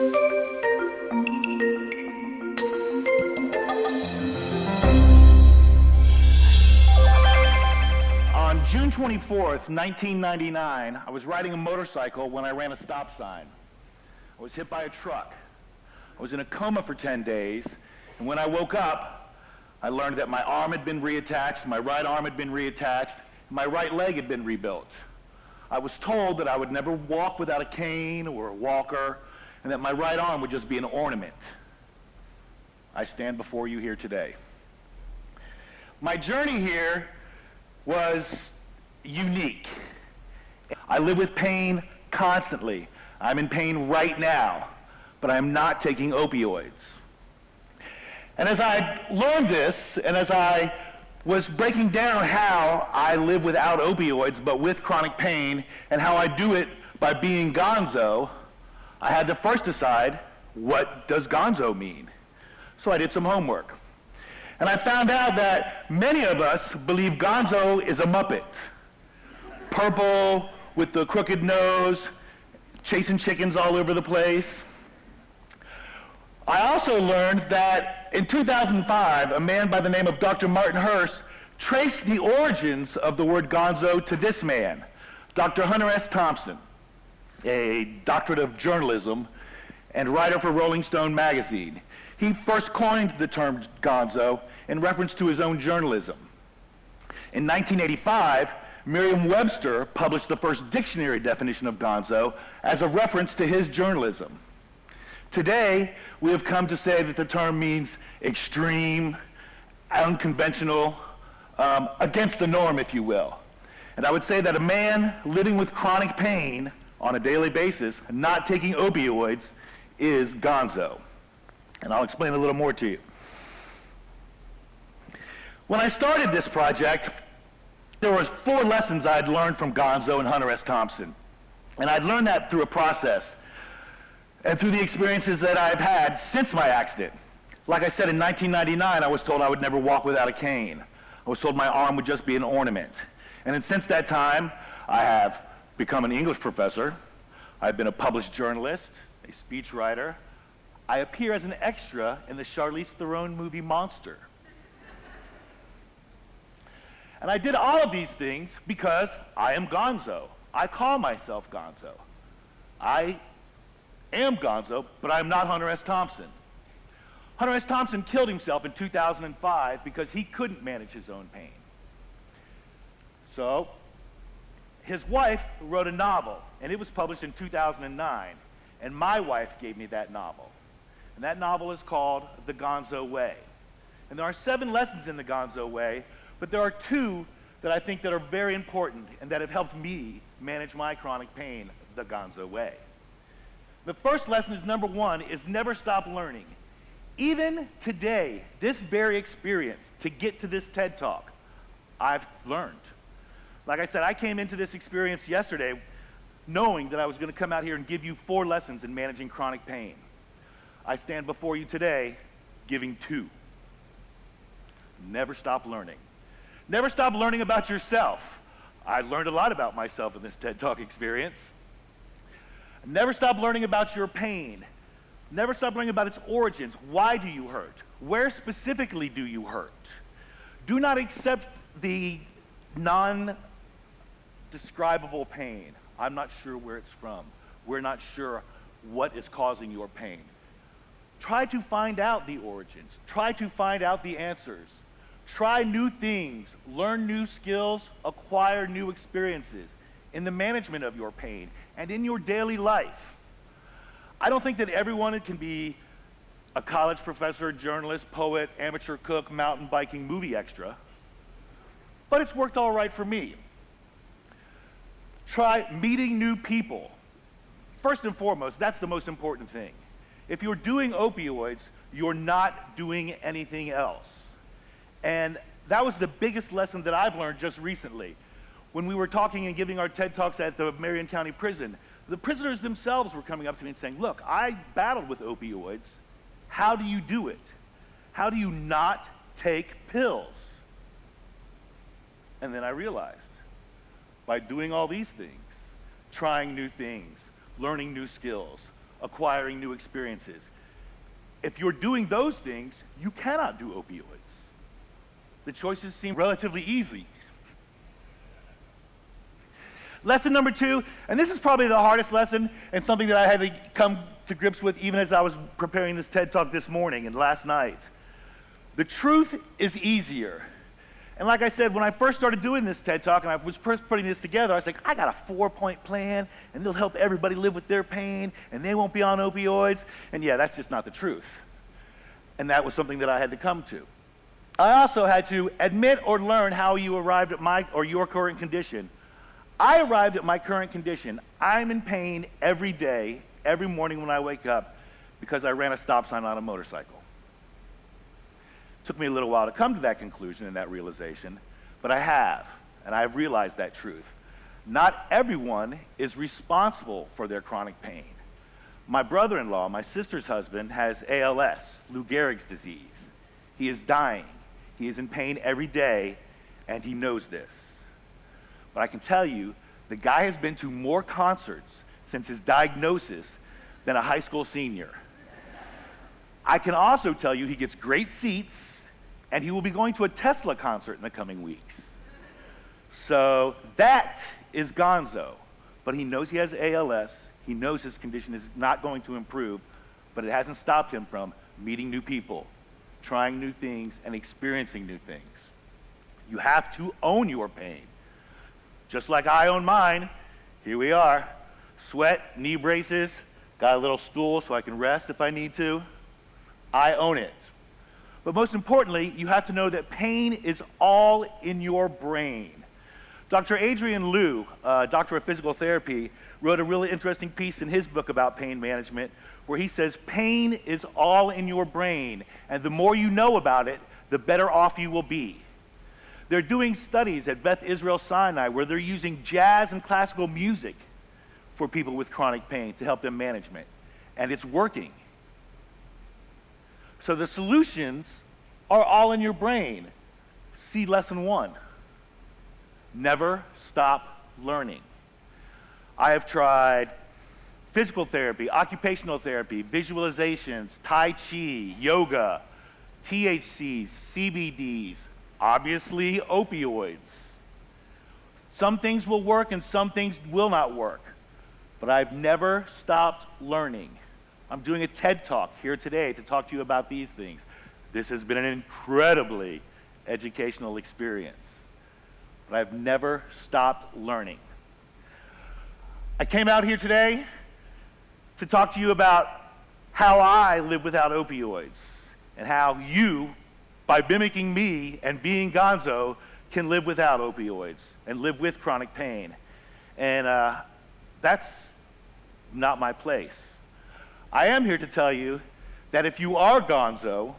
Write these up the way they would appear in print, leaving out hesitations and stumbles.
On June 24th, 1999, I was riding a motorcycle when I ran a stop sign. I was hit by a truck. I was in a coma for 10 days, and when I woke up, I learned that my arm had been reattached, my right arm had been reattached, and my right leg had been rebuilt. I was told that I would never walk without a cane or a walker, and that my right arm would just be an ornament. I stand before you here today. My journey here was unique. I live with pain constantly. I'm in pain right now, but I'm not taking opioids. And as I learned this, and as I was breaking down how I live without opioids, but with chronic pain, and how I do it by being Gonzo, I had to first decide, what does Gonzo mean? So I did some homework. And I found out that many of us believe Gonzo is a Muppet. Purple, with the crooked nose, chasing chickens all over the place. I also learned that in 2005, a man by the name of Dr. Martin Hurst traced the origins of the word Gonzo to this man, Dr. Hunter S. Thompson, a doctorate of journalism and writer for Rolling Stone magazine. He first coined the term Gonzo in reference to his own journalism. In 1985, Merriam-Webster published the first dictionary definition of Gonzo as a reference to his journalism. Today, we have come to say that the term means extreme, unconventional, against the norm, if you will. And I would say that a man living with chronic pain on a daily basis, not taking opioids, is Gonzo. And I'll explain a little more to you. When I started this project, there was 4 lessons I'd learned from Gonzo and Hunter S. Thompson. And I'd learned that through a process and through the experiences that I've had since my accident. Like I said, in 1999, I was told I would never walk without a cane. I was told my arm would just be an ornament. And since that time, I have become an English professor. I've been a published journalist, a speechwriter. I appear as an extra in the Charlize Theron movie Monster. And I did all of these things because I am Gonzo. I call myself Gonzo. I am Gonzo, but I'm not Hunter S. Thompson. Hunter S. Thompson killed himself in 2005 because he couldn't manage his own pain. So his wife wrote a novel, and it was published in 2009, and my wife gave me that novel. And that novel is called The Gonzo Way. And there are 7 lessons in The Gonzo Way, but there are 2 that I think that are very important and that have helped me manage my chronic pain the Gonzo way. The first lesson is number 1, is never stop learning. Even today, this very experience to get to this TED Talk, I've learned. Like I said, I came into this experience yesterday knowing that I was going to come out here and give you 4 lessons in managing chronic pain. I stand before you today giving 2. Never stop learning. Never stop learning about yourself. I learned a lot about myself in this TED Talk experience. Never stop learning about your pain. Never stop learning about its origins. Why do you hurt? Where specifically do you hurt? Do not accept the non-describable pain. I'm not sure where it's from. We're not sure what is causing your pain. Try to find out the origins. Try to find out the answers. Try new things. Learn new skills. Acquire new experiences in the management of your pain and in your daily life. I don't think that everyone can be a college professor, journalist, poet, amateur cook, mountain biking movie extra, but it's worked all right for me. Try meeting new people. First and foremost, that's the most important thing. If you're doing opioids, you're not doing anything else. And that was the biggest lesson that I've learned just recently. When we were talking and giving our TED Talks at the Marion County Prison, the prisoners themselves were coming up to me and saying, look, I battled with opioids. How do you do it? How do you not take pills? And then I realized, by doing all these things, trying new things, learning new skills, acquiring new experiences. If you're doing those things, you cannot do opioids. The choices seem relatively easy. Lesson number 2, and this is probably the hardest lesson and something that I had to come to grips with even as I was preparing this TED Talk this morning and last night. The truth is easier. And like I said, when I first started doing this TED Talk and I was first putting this together, I was like, I got a 4-point plan and it'll help everybody live with their pain and they won't be on opioids. And yeah, that's just not the truth. And that was something that I had to come to. I also had to admit or learn how you arrived at my or your current condition. I arrived at my current condition. I'm in pain every day, every morning when I wake up because I ran a stop sign on a motorcycle. Took me a little while to come to that conclusion and that realization, but I have, and I've realized that truth. Not everyone is responsible for their chronic pain. My brother-in-law, my sister's husband, has ALS, Lou Gehrig's disease. He is dying. He is in pain every day, and he knows this. But I can tell you, the guy has been to more concerts since his diagnosis than a high school senior. I can also tell you he gets great seats, and he will be going to a Tesla concert in the coming weeks. So that is Gonzo. But he knows he has ALS. He knows his condition is not going to improve, but it hasn't stopped him from meeting new people, trying new things, and experiencing new things. You have to own your pain. Just like I own mine. Here we are. Sweat, knee braces, got a little stool so I can rest if I need to. I own it. But most importantly, you have to know that pain is all in your brain. Dr. Adrian Liu, doctor of physical therapy, wrote a really interesting piece in his book about pain management where he says pain is all in your brain, and the more you know about it, the better off you will be. They're doing studies at Beth Israel Sinai where they're using jazz and classical music for people with chronic pain to help them manage it, and it's working. So the solutions are all in your brain. See lesson 1. Never stop learning. I have tried physical therapy, occupational therapy, visualizations, Tai Chi, yoga, THCs, CBDs, obviously opioids. Some things will work and some things will not work, but I've never stopped learning. I'm doing a TED Talk here today to talk to you about these things. This has been an incredibly educational experience, but I've never stopped learning. I came out here today to talk to you about how I live without opioids and how you, by mimicking me and being Gonzo, can live without opioids and live with chronic pain. And that's not my place. I am here to tell you that if you are Gonzo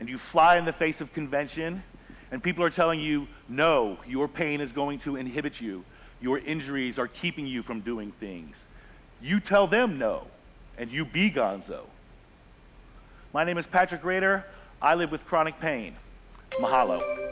and you fly in the face of convention and people are telling you, no, your pain is going to inhibit you, your injuries are keeping you from doing things, you tell them no, and you be Gonzo. My name is Patrick Rader. I live with chronic pain. Mahalo.